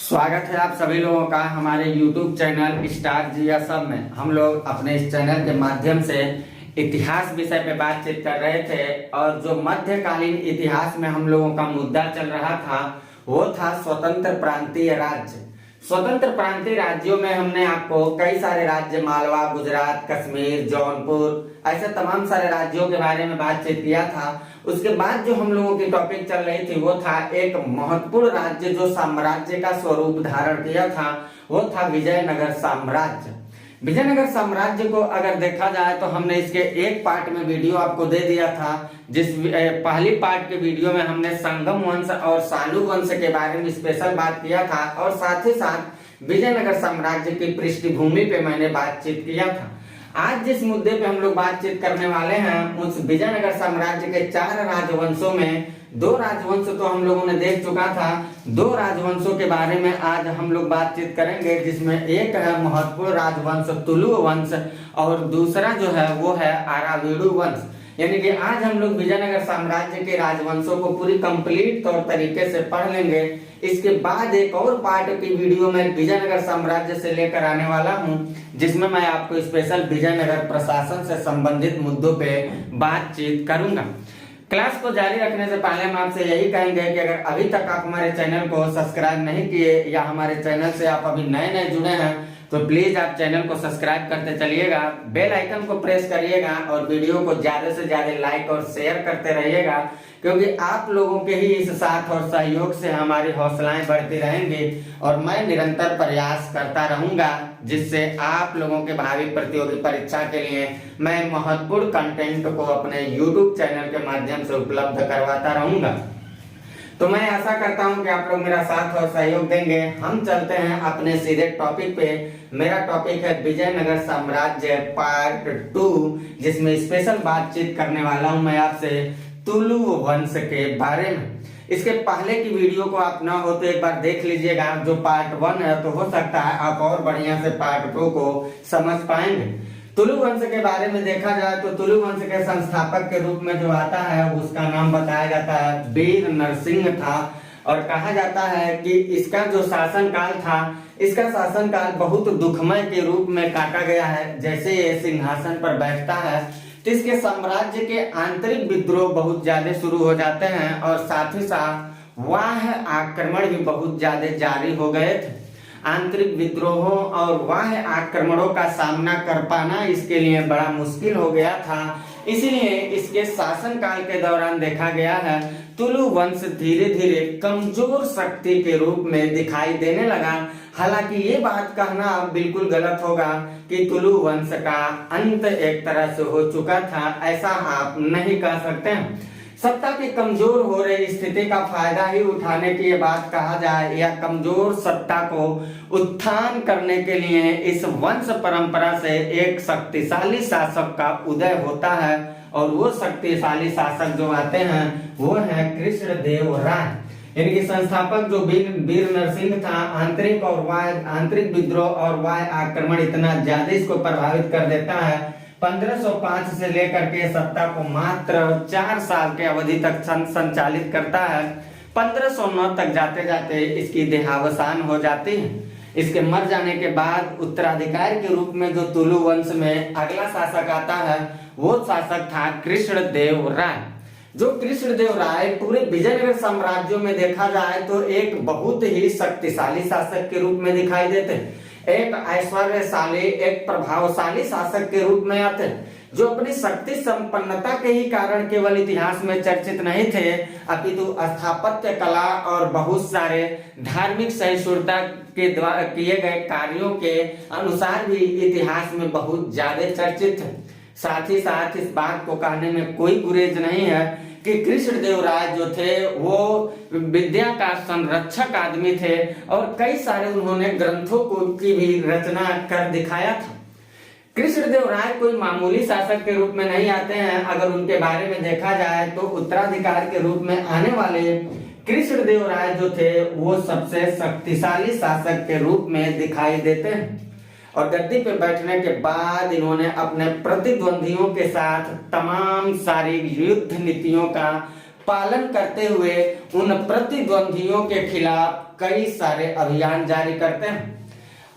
स्वागत है आप सभी लोगों का हमारे YouTube चैनल स्टार जिया सब में। हम लोग अपने इस चैनल के माध्यम से इतिहास विषय पे बातचीत कर रहे थे और जो मध्यकालीन इतिहास में हम लोगों का मुद्दा चल रहा था वो था स्वतंत्र प्रांतीय राज्य। स्वतंत्र प्रांतीय राज्यों में हमने आपको कई सारे राज्य मालवा, गुजरात, कश्मीर, जौनपुर ऐसे तमाम सारे राज्यों के बारे में बातचीत किया था। उसके बाद जो हम लोगों की टॉपिक चल रही थी वो था एक महत्वपूर्ण राज्य जो साम्राज्य का स्वरूप धारण किया था, वो था विजयनगर साम्राज्य। विजयनगर साम्राज्य को अगर देखा जाए तो हमने इसके एक पार्ट में वीडियो आपको दे दिया था। जिस पहली पार्ट के वीडियो में हमने संगम वंश और सालू वंश के बारे में स्पेशल बात किया था और साथ ही साथ विजयनगर साम्राज्य की पृष्ठभूमि पे मैंने बातचीत किया था। आज जिस मुद्दे पे हम लोग बातचीत करने वाले हैं उस विजयनगर साम्राज्य के 4 राजवंशों में 2 राजवंश तो हम लोगों ने देख चुका था। 2 राजवंशों के बारे में आज हम लोग बातचीत करेंगे, जिसमें एक है महत्वपूर्ण राजवंश तुलु वंश और दूसरा जो है वो है आरावीडु वंश। यानी कि आज हम लोग विजयनगर साम्राज्य के राजवंशों को पूरी कंप्लीट तौर तरीके से पढ़ लेंगे। इसके बाद एक और पार्ट की वीडियो में विजयनगर साम्राज्य से लेकर आने वाला हूं, जिसमें मैं आपको स्पेशल विजयनगर प्रशासन से संबंधित मुद्दों पे बातचीत करूंगा। क्लास को जारी रखने से पहले हम आपसे यही कहेंगे कि अगर अभी तक आप हमारे चैनल को सब्सक्राइब नहीं किए या हमारे चैनल से आप अभी नए नए जुड़े हैं तो प्लीज आप चैनल को सब्सक्राइब करते चलिएगा, बेल आइकन को प्रेस करिएगा और वीडियो को ज्यादा से ज्यादा लाइक और शेयर करते रहिएगा, क्योंकि आप लोगों के ही इस साथ और सहयोग से हमारी हौसलाएं बढ़ती रहेंगी और मैं निरंतर प्रयास करता रहूंगा, जिससे आप लोगों के भावी प्रतियोगी परीक्षा के लिए मैं महत्वपूर्ण कंटेंट को अपने YouTube चैनल के माध्यम से उपलब्ध करवाता रहूंगा। तो मैं आशा करता हूं कि आप लोग मेरा साथ और सहयोग देंगे। हम चलते हैं अपने सीधे टॉपिक पे। मेरा टॉपिक है विजयनगर साम्राज्य पार्ट 2, जिसमें स्पेशल बातचीत करने वाला हूं मैं आपसे तुलु वंश के बारे में। इसके पहले की वीडियो को आप ना हो तो एक बार देख लीजिएगा, जो पार्ट 1 है, तो हो सकता है आप और बढ़िया से पार्ट 2 को समझ पाएंगे। तुलु वंश के बारे में देखा जाए तो तुलु वंश के संस्थापक के रूप में जो आता है उसका नाम बताया जाता है वीर नरसिंह था और कहा जाता है कि इसका जो शासन काल था, इसका शासन काल बहुत दुखमय के रूप में काटा गया है। जैसे ये सिंहासन पर बैठता है तो इसके साम्राज्य के आंतरिक विद्रोह बहुत ज्यादा शुरू हो जाते हैं और साथ ही साथ वाह आक्रमण भी बहुत ज्यादा जारी हो गए थे। आंतरिक विद्रोहों और वाह आक्रमणों का सामना कर पाना इसके लिए बड़ा मुश्किल हो गया था। इसलिए इसके शासन काल के दौरान देखा गया है तुलु वंश धीरे धीरे कमजोर शक्ति के रूप में दिखाई देने लगा। हालांकि ये बात कहना बिल्कुल गलत होगा कि तुलु वंश का अंत एक तरह से हो चुका था, ऐसा आप नहीं कह सकते हैं। सत्ता की कमजोर हो रही स्थिति का फायदा ही उठाने की ये बात कहा जाए या कमजोर सत्ता को उत्थान करने के लिए इस वंश परंपरा से एक शक्तिशाली शासक का उदय होता है और वो शक्तिशाली शासक जो आते हैं वो है कृष्णदेव राय। इनके संस्थापक जो वीर नरसिंह था, आंतरिक विद्रोह और वाह आक्रमण इतना ज्यादा इसको प्रभावित कर देता है। 1505 से लेकर के सत्ता को मात्र 4 साल के अवधि तक संचालित करता है। 1509 तक जाते जाते इसकी देहावसान हो जाती है। इसके मर जाने के बाद उत्तराधिकारी के रूप में जो तुलु वंश में अगला शासक आता है वो शासक था कृष्णदेव राय। जो कृष्णदेव राय पूरे विजयनगर साम्राज्यों में देखा जाए तो एक बहुत ही शक्तिशाली शासक के रूप में दिखाई देते हैं। एक ऐश्वर्यशाली, एक प्रभावशाली शासक के रूप में आते हैं, जो अपनी शक्ति संपन्नता के ही कारण केवल इतिहास में चर्चित नहीं थे, अपितु स्थापत्य कला और बहुत सारे धार्मिक सहिष्णुता के द्वारा किए गए कार्यों के अनुसार भी इतिहास में बहुत ज्यादा चर्चित है। साथ ही साथ इस बात को कहने में कोई गुरेज नहीं है कि कृष्णदेव राय जो थे वो विद्या का संरक्षक आदमी थे और कई सारे उन्होंने ग्रंथों को की भी रचना कर दिखाया था। कृष्णदेव राय कोई मामूली शासक के रूप में नहीं आते हैं। अगर उनके बारे में देखा जाए तो उत्तराधिकार के रूप में आने वाले कृष्णदेव राय जो थे वो सबसे शक्तिशाली शासक के रूप में दिखाई देते हैं और गद्दी पे बैठने के बाद इन्होंने अपने प्रतिद्वंदियों के साथ तमाम सारी युद्ध नीतियों का पालन करते हुए उन प्रतिद्वंदियों के खिलाफ कई सारे अभियान जारी करते हैं।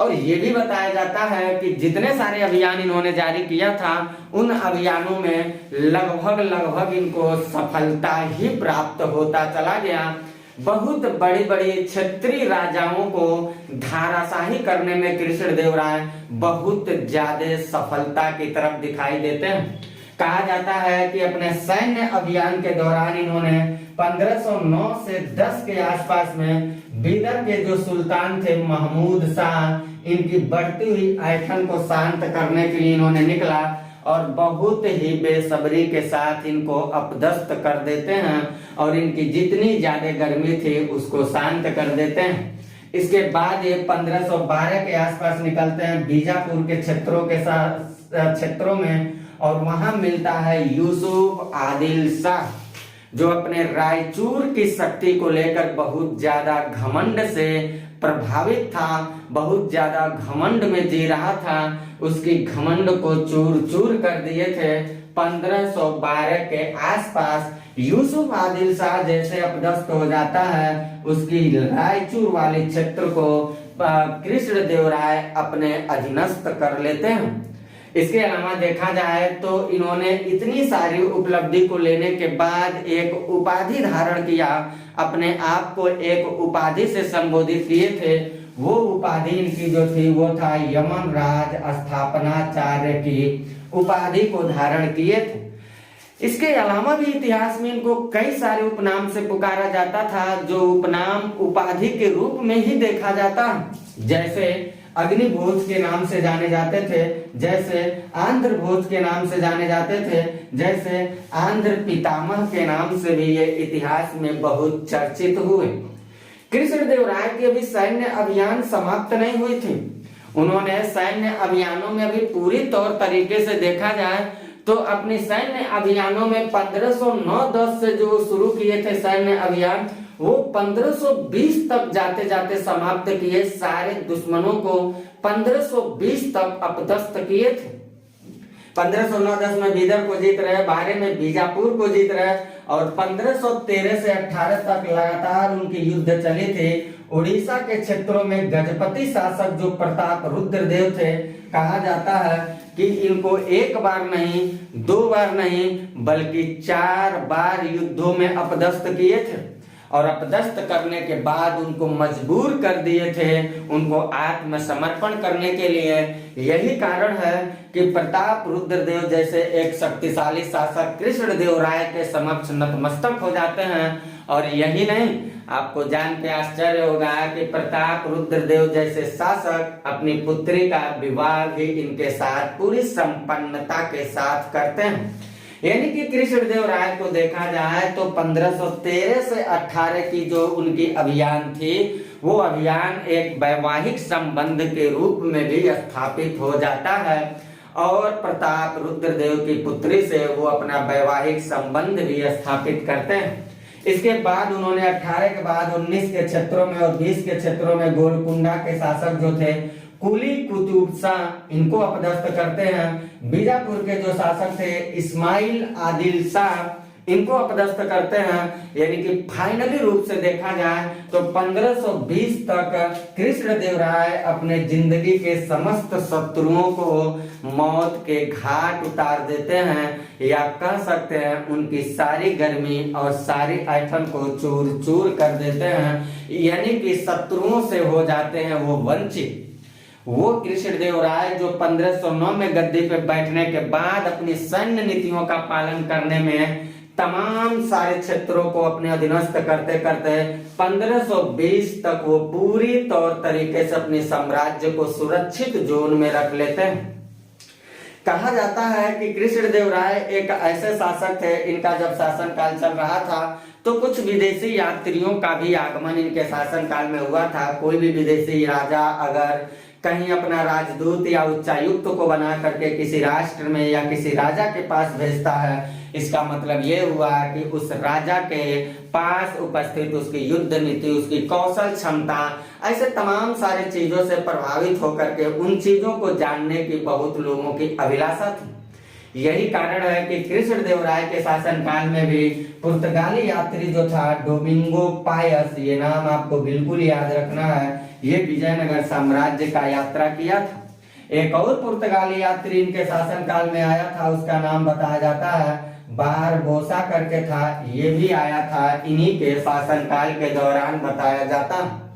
और ये भी बताया जाता है कि जितने सारे अभियान इन्होंने जारी किया था उन अभियानों में लगभग इनको सफलता ही प्राप्त होता चला गया। बहुत बड़ी बड़ी क्षत्रिय राजाओं को धाराशाही करने में कृष्णदेवराय बहुत ज्यादा सफलता की तरफ दिखाई देते हैं। कहा जाता है कि अपने सैन्य अभियान के दौरान इन्होंने 1509 से 10 के आसपास में बीदर के जो सुल्तान थे महमूद शाह, इनकी बढ़ती हुई ऐंठन को शांत करने के लिए इन्होंने निकला और बहुत ही बेसब्री के साथ इनको अपदस्थ कर देते हैं और इनकी जितनी ज्यादा गर्मी थी उसको शांत कर देते हैं। इसके बाद ये 1512 के आसपास निकलते हैं बीजापुर के क्षेत्रों में और वहां मिलता है यूसुफ आदिल शाह, जो अपने रायचूर की शक्ति को लेकर बहुत ज्यादा घमंड से प्रभावित था, बहुत ज्यादा घमंड में जी रहा था। उसकी घमंड को चूर चूर कर दिए थे। 1512 के आसपास यूसुफ आदिल शाह जैसे अपदस्थ हो जाता है, उसकी रायचूर वाले क्षेत्र को कृष्णदेवराय अपने अधीनस्थ कर लेते हैं। इसके अलावा देखा जाए तो इन्होंने इतनी सारी उपलब्धि को लेने के बाद एक उपाधि धारण किया, अपने आप को एक उपाधि से संबोधित किए थे। वो उपाधि इनकी जो थी वो था यमन राज स्थापनाचार्य की उपाधि को धारण किए थे। इसके अलावा भी इतिहास में इनको कई सारे उपनाम से पुकारा जाता था, जो उपनाम उपाधि के रूप में ही देखा जाता, जैसे अग्निभोज के नाम से जाने जाते थे, जैसे आंध्र भोज के नाम से जाने जाते थे, जैसे आंध्र पितामह के नाम से भी ये इतिहास में बहुत चर्चित हुए। कृष्णदेवराय की अभी सैन्य अभियान समाप्त नहीं हुई थी। उन्होंने सैन्य अभियानों में अभी पूरी तौर तरीके से देखा जाए तो अपने सैन्य अभियानों में 1509-10 से जो शुरू किए थे सैन्य अभियान, वो 1520 तक जाते जाते समाप्त किए। सारे दुश्मनों को 1520 तक अपदस्थ किए थे। 1509-10 में बीदर को जीत रहे, 12 में बीजापुर को जीत रहे और 1513 से 18 तक लगातार उनकी युद्ध चली थी। उड़ीसा के क्षेत्रों में गजपति शासक जो प्रताप रुद्रदेव थे, कहा जाता है कि इनको एक बार नहीं, 2 बार नहीं बल्कि 4 बार युद्धों में अपदस्थ किए थे और अपदस्थ करने के बाद उनको मजबूर कर दिए थे उनको आत्मसमर्पण करने के लिए। यही कारण है कि प्रताप रुद्रदेव जैसे एक शक्तिशाली शासक कृष्णदेवराय के समक्ष नतमस्तक हो जाते हैं। और यही नहीं, आपको जान के आश्चर्य होगा कि प्रताप रुद्रदेव जैसे शासक अपनी पुत्री का विवाह भी इनके साथ पूरी संपन्नता के साथ करते हैं। यानी कि कृष्णदेवराय को देखा जाए तो 1513 से 18 की जो उनकी अभियान थी, वो अभियान एक वैवाहिक संबंध के रूप में भी स्थापित हो जाता है और प्रताप रुद्रदेव की पुत्री से वो अपना वैवाहिक संबंध भी स्थापित करते हैं। इसके बाद उन्होंने 18 के बाद 19 के क्षेत्रों में और 20 के क्षेत्रों में गोलकुंडा के शासक जो थे कुली कुतुब शाह, इनको अपदस्थ करते हैं। बीजापुर के जो शासक थे इस्माइल आदिल शाह, इनको अपदस्थ करते हैं। यानी कि फाइनली रूप से देखा जाए तो 1520 तक कृष्णदेवराय अपने जिंदगी के समस्त शत्रुओं को मौत के घाट उतार देते हैं, या कह सकते हैं उनकी सारी गर्मी और सारी ऐंठन को चूर चूर कर देते हैं। यानी कि शत्रुओं से हो जाते हैं वो वंचित। वो कृष्णदेवराय जो 1509 में गद्दी पे बैठने के बाद अपनी सैन्य नीतियों का पालन करने में तमाम सारे क्षेत्रों को अपने अधीनस्थ करते करते 1520 तक वो पूरी तौर तरीके से अपने साम्राज्य को सुरक्षित जोन में रख लेते हैं। कहा जाता है कि कृष्णदेवराय एक ऐसे शासक थे, इनका जब शासन काल चल रहा था तो कुछ विदेशी यात्रियों का भी आगमन इनके शासन काल में हुआ था। कोई भी विदेशी राजा अगर कहीं अपना राजदूत या उच्चायुक्त को बना करके किसी राष्ट्र में या किसी राजा के पास भेजता है, इसका मतलब ये हुआ कि उस राजा के पास उपस्थित उसकी युद्ध नीति, उसकी कौशल क्षमता, ऐसे तमाम सारी चीजों से प्रभावित होकर के उन चीजों को जानने की बहुत लोगों की अभिलाषा थी। यही कारण है कि कृष्णदेवराय के शासनकाल में भी पुर्तगाली यात्री जो था डोमिंगो पायस, ये नाम आपको बिल्कुल याद रखना है, ये विजयनगर साम्राज्य का यात्रा किया था। एक और पुर्तगाली यात्री इनके शासनकाल में आया था, उसका नाम बताया जाता है बारबोसा करके था, ये भी आया था इन्हीं के शासनकाल के दौरान बताया जाता है।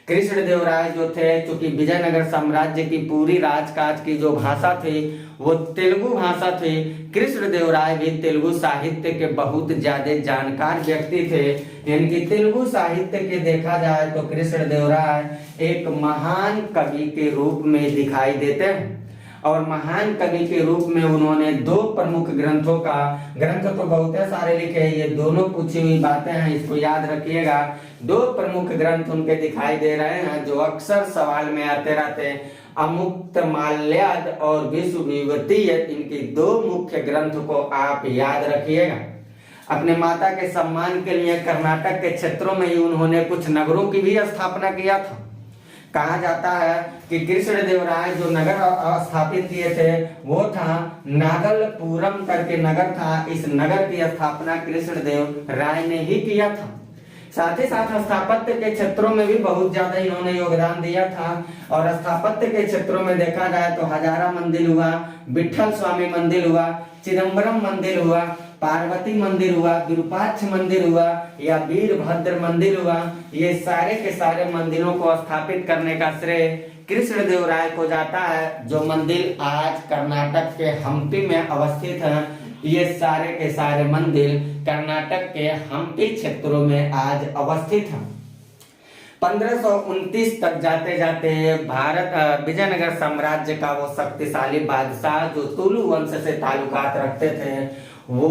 कृष्णदेवराय जो थे, चूंकि विजयनगर साम्राज्य की पूरी राजकाज की जो भाषा थी वो तेलुगु भाषा थी, कृष्णदेवराय भी तेलुगु साहित्य के बहुत ज्यादा जानकार व्यक्ति थे। यानी कि तेलुगु साहित्य के देखा जाए तो कृष्णदेवराय एक महान कवि के रूप में दिखाई देते हैं, और महान कवि के रूप में उन्होंने दो प्रमुख ग्रंथ तो बहुत सारे लिखे हैं, ये दोनों पूछी हुई बातें हैं, इसको याद रखिएगा। दो प्रमुख ग्रंथ उनके दिखाई दे रहे हैं जो अक्सर सवाल में आते रहते हैं, अमुक्तमाल्याद और विश्वविभूतिय, इनके दो मुख्य ग्रंथ को आप याद रखिएगा। अपने माता के सम्मान के लिए कर्नाटक के क्षेत्रों में ही उन्होंने कुछ नगरों की भी स्थापना किया था। कहा जाता है कि कृष्णदेवराय जो नगर स्थापित किए थे वो था नागलपुरम करके नगर था, इस नगर की स्थापना कृष्णदेव राय ने ही किया था। साथ ही साथ स्थापत्य के क्षेत्रों में भी बहुत ज्यादा इन्होंने योगदान दिया था, और स्थापत्य के क्षेत्रों में देखा जाए तो हजारा मंदिर हुआ, विठल स्वामी मंदिर हुआ, चिदम्बरम मंदिर हुआ, पार्वती मंदिर हुआ, विरूपाक्ष मंदिर हुआ या वीरभद्र मंदिर हुआ, ये सारे के सारे मंदिरों को स्थापित करने का श्रेय कृष्णदेवराय को जाता है। जो मंदिर आज कर्नाटक के हम्पी में अवस्थित है, ये सारे के सारे मंदिर कर्नाटक के हम्पी क्षेत्रों में आज अवस्थित हैं। 1529 तक जाते जाते भारत विजयनगर साम्राज्य का वो शक्तिशाली बादशाह जो तुलु वंश से ताल्लुकात रखते थे वो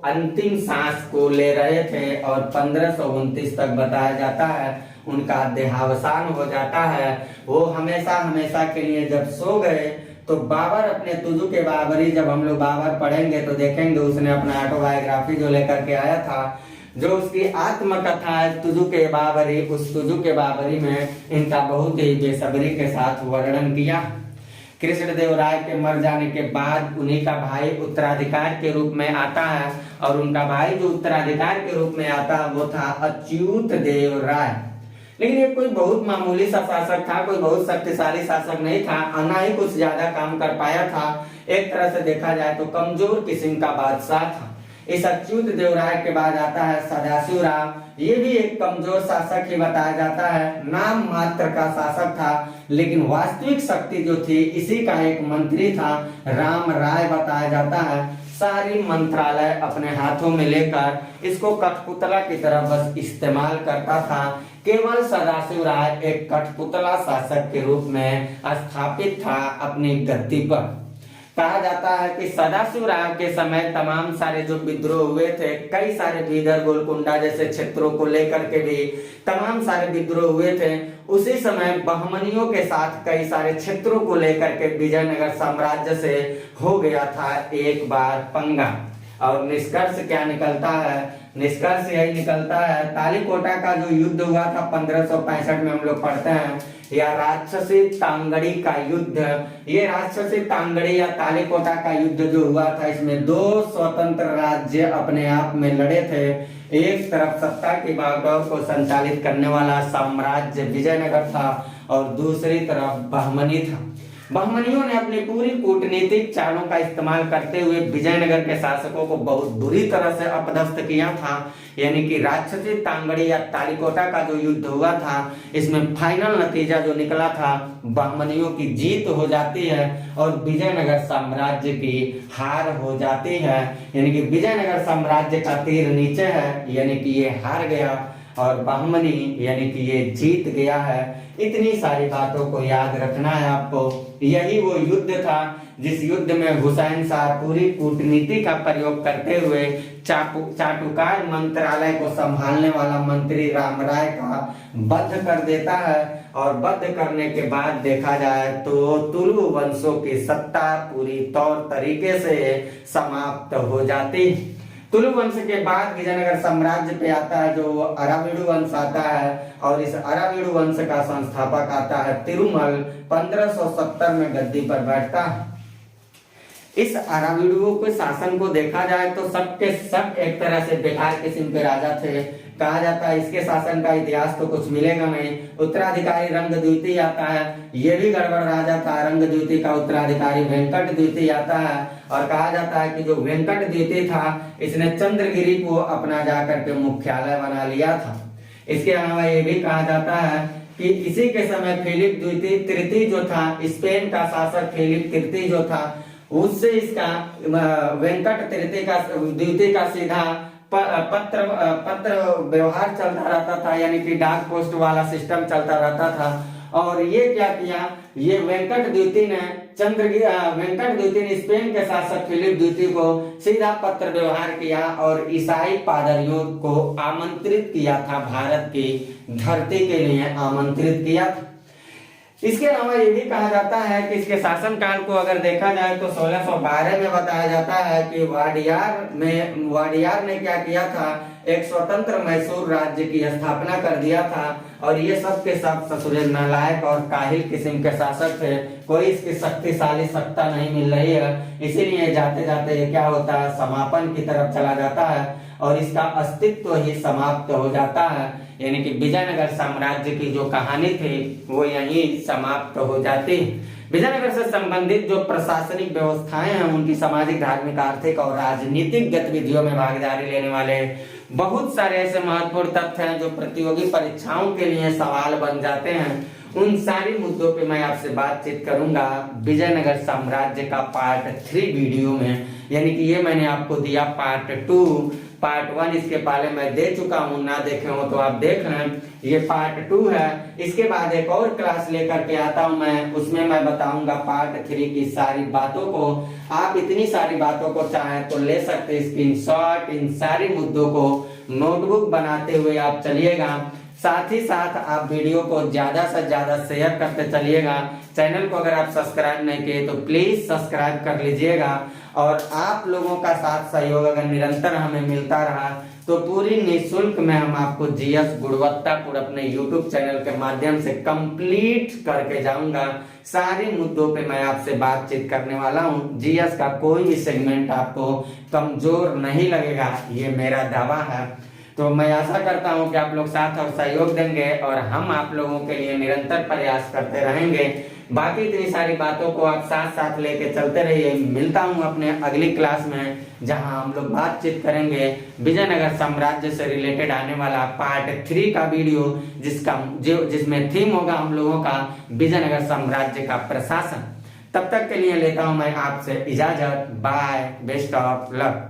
अंतिम सांस को ले रहे थे, और 1529 तक बताया जाता है उनका देहावसान हो जाता है। वो हमेशा हमेशा के लिए जब सो गए तो बाबर अपने तुजु के बाबरी, जब हम लोग बाबर पढ़ेंगे तो देखेंगे उसने अपना ऑटोबायोग्राफी जो लेकर के आया था, जो उसकी आत्मकथा है तुजु के बाबरी, उस तुजु के बाबरी में इनका बहुत ही बेसब्री के साथ वर्णन किया। कृष्णदेवराय के मर जाने के बाद उन्हीं का भाई उत्तराधिकार के रूप में आता है, और उनका भाई जो उत्तराधिकार के रूप में आता है वो था अच्युत देव राय। लेकिन ये कोई बहुत मामूली सा शासक था, कोई बहुत शक्तिशाली शासक नहीं था, ना ही कुछ ज्यादा काम कर पाया था। एक तरह से देखा जाए तो कमजोर किस्म का बादशाह था। इस अच्युत देवराय के बाद आता है सदाशिव राव, ये भी एक कमजोर शासक ही बताया जाता है, नाम मात्र का शासक था, लेकिन वास्तविक शक्ति जो थी इसी का एक मंत्री था, राम राय बताया जाता है। सारी मंत्रालय अपने हाथों में लेकर इसको कठपुतला की तरह बस इस्तेमाल करता था। केवल सदाशिव राय एक कठपुतला शासक के रूप में स्थापित था अपनी गद्दी पर। कहा जाता है कि सदाशिव राय के समय तमाम सारे जो विद्रोह हुए थे, कई सारे बीदर गोलकुंडा जैसे क्षेत्रों को लेकर के भी तमाम सारे विद्रोह हुए थे। उसी समय बहमनियों के साथ कई सारे क्षेत्रों को लेकर के विजयनगर साम्राज्य से हो गया था एक बार पंगा। और निष्कर्ष क्या निकलता है? निष्कर्ष यही निकलता है, तालीकोटा का जो युद्ध हुआ था 1565 में हम लोग पढ़ते हैं, या राक्षसी तांगड़ी का युद्ध। ये राक्षसी तांगड़ी या तालीकोटा का युद्ध जो हुआ था, इसमें दो स्वतंत्र राज्य अपने आप में लड़े थे। एक तरफ सत्ता की बागडोर को संचालित करने वाला साम्राज्य विजयनगर था, और दूसरी तरफ बहमनी था। बहमनियों ने अपनी पूरी कूटनीतिक चालों का इस्तेमाल करते हुए विजयनगर के शासकों को बहुत बुरी तरह से अपदस्थ किया था। यानी कि राक्षसी तांगड़ी या तालीकोटा का जो युद्ध हुआ था, इसमें फाइनल नतीजा जो निकला था, बहमनियों की जीत हो जाती है और विजयनगर साम्राज्य की हार हो जाती है। यानी कि विजयनगर साम्राज्य का तीर नीचे है, यानी कि ये हार गया, और बहमनी यानी कि ये जीत गया है। इतनी सारी बातों को याद रखना है आपको। यही वो युद्ध था जिस युद्ध में हुसैन शाह पूरी कूटनीति का प्रयोग करते हुए चाटुकार मंत्रालय को संभालने वाला मंत्री राम राय का वध कर देता है, और वध करने के बाद देखा जाए तो तुलु वंशों की सत्ता पूरी तौर तरीके से समाप्त हो जाती। तुलु वंश के बाद विजयनगर साम्राज्य पे आता है जो अराविडु वंश आता है, और इस अराविडु वंश का संस्थापक आता है तिरुमल। 1570 में गद्दी पर बैठता है। इस अराविडुओं के शासन को देखा जाए तो सबके सब एक तरह से बेकार किस्म के राजा थे। कहा जाता है इसके शासन का इतिहास तो कुछ मिलेगा नहीं। उत्तराधिकारी रंगद्वितीय आता है, ये भी गड़बड़ राजा था। रंगद्वितीय का उत्तराधिकारी वेंकट द्वितीय आता है और कहा जाता है कि जो वेंकट द्वितीय था इसने चंद्रगिरी को अपना जाकर के मुख्यालय बना लिया था। इसके अलावा ये भी कहा जाता है कि इसी के समय फिलिप द्वितीय तृतीय जो था, स्पेन का शासक फिलिप तृतीय जो था, उससे इसका वेंकट तृतीय का द्वितीय का सीधा पत्र व्यवहार चलता रहता था, यानी कि डाक पोस्ट वाला सिस्टम चलता रहता था। और ये क्या किया, ये वेंकट द्वितीय ने स्पेन के शासक फिलिप द्वितीय को सीधा पत्र व्यवहार किया और ईसाई पादरियों को आमंत्रित किया था, भारत की धरती के लिए आमंत्रित किया था। इसके अलावा ये भी कहा जाता है कि इसके शासनकाल को अगर देखा जाए तो 1612 में बताया जाता है कि वाडियार ने क्या किया था, एक स्वतंत्र मैसूर राज्य की स्थापना कर दिया था। और ये सब के सब ससुरे नालायक और काहिल किस्म के शासक थे, कोई इसकी शक्तिशाली सत्ता नहीं मिल रही है, इसीलिए जाते जाते ये क्या होता है, समापन की तरफ चला जाता है और इसका अस्तित्व ही समाप्त हो जाता है। यानी कि विजयनगर साम्राज्य की जो कहानी थी वो यहीं समाप्त हो जाती है। विजयनगर से संबंधित जो प्रशासनिक व्यवस्थाएं हैं उनकी सामाजिक, धार्मिक, आर्थिक और राजनीतिक गतिविधियों में भागीदारी लेने वाले बहुत सारे ऐसे महत्वपूर्ण तथ्य हैं जो प्रतियोगी परीक्षाओं के लिए सवाल बन जाते हैं। उन सारी मुद्दों पे मैं आपसे बातचीत करूंगा विजयनगर साम्राज्य का पार्ट 3 वीडियो में। यानी कि ये मैंने आपको दिया पार्ट 2, पार्ट 1 इसके पहले मैं दे चुका हूं, ना देखे हो तो आप देख लें, ये पार्ट 2 है। इसके बाद एक और क्लास लेकर के आता हूं मैं, उसमें मैं बताऊंगा पार्ट 3 की सारी बातों को। आप इतनी सारी बातों को चाहें तो ले सकते स्क्रीनशॉट, इन सारी मुद्दों को नोटबुक बनाते हुए आप चलिएगा। साथ ही साथ आप वीडियो को ज्यादा से ज्यादा शेयर करते चलिएगा। चैनल को अगर आप सब्सक्राइब नहीं किए तो प्लीज सब्सक्राइब कर लीजिएगा। और आप लोगों का साथ सहयोग अगर निरंतर हमें मिलता रहा तो पूरी निःशुल्क में हम आपको जीएस गुणवत्तापूर्ण अपने यूट्यूब चैनल के माध्यम से कंप्लीट करके जाऊंगा। सारे मुद्दों पे मैं आपसे बातचीत करने वाला हूं। जीएस का कोई भी सेगमेंट आपको कमजोर नहीं लगेगा, ये मेरा दावा है। तो मैं आशा करता हूं कि आप लोग साथ और सहयोग देंगे और हम आप लोगों के लिए निरंतर प्रयास करते रहेंगे। बाकी इतनी सारी बातों को आप साथ साथ लेके चलते रहिए। मिलता हूं अपने अगली क्लास में, जहां हम लोग बातचीत करेंगे विजयनगर साम्राज्य से रिलेटेड आने वाला पार्ट 3 का वीडियो, जिसमें थीम होगा हम लोगों का विजयनगर साम्राज्य का प्रशासन। तब तक के लिए लेता हूं मैं आपसे इजाजत। Bye, best of luck.